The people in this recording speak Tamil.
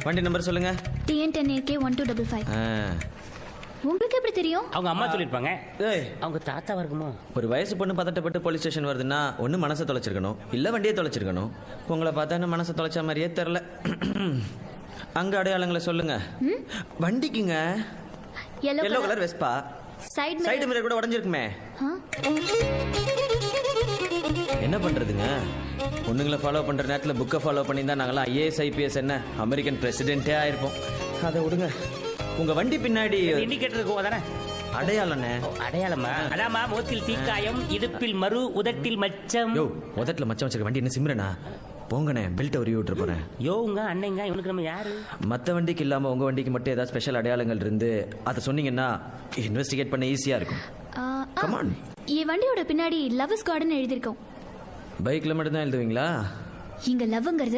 வண்டி நம்பர் சொல்லுங்க. TN10AK 1255. உங்களுக்கு எப்படி தெரியும்? அவங்க அம்மா சொல்லிருப்பாங்க. ஏய், அவங்க தாத்தாவா இருக்குமா? ஒரு வயசு பொண்ணு பதட்டப்பட்டு போலீஸ் ஸ்டேஷன் வருதுன்னா ஒன்று மனசை தொலைச்சிருக்கணும், இல்லை வண்டியை தொலைச்சிருக்கணும். உங்களை பார்த்தா என்ன மனசை தொலைச்ச மாதிரியே தெரில. அங்க அடையாளங்களை சொல்லுங்க. வண்டிக்குங்க yellow colour Vespa, side mirror கூட உடைஞ்சிருக்குமே. என்ன பண்றதுங்க? பொண்ணுங்களை ஃபாலோ பண்ற நேரத்தில் புக்கை ஃபாலோ பண்ணி தான் நாங்களாம் IAS IPS என்ன அமெரிக்கன் பிரசிடென்ட்டே ஆயிருப்போம். அதை விடுங்க. உங்க வண்டி பின்னாடி இண்டிகேட்டர் இருக்கும் அதானே அடையாளண்ணே. அடையாளமா? அதாமா முகத்தில் தீக்காயம், இடுப்பில் மறு, உதட்டில் மச்சம். யோ, உதட்டில் மச்சம் வச்சிருக்க வண்டி என்ன சிம்ரனா? போங்கண்ணே, பெல்ட் உருவி விட்டு போறேன். யோங்க அண்ணங்க, இவனுக்கு நம்ம யாரு? மற்ற வண்டிக்கு இல்லாம உங்க வண்டிக்கு மட்டும் ஏதாவது ஸ்பெஷல் அடையாளங்கள் இருந்து அதை சொன்னீங்கன்னா இன்வெஸ்டிகேட் பண்ண ஈஸியா இருக்கும். கமான். என் வண்டியோட பின்னாடி லவ்ஸ் கார்டன் எழுதிருக்கோம். பைக்ல மட்டும் தான் எழுதுவீங்களா? இங்க லவ்ங்கிறது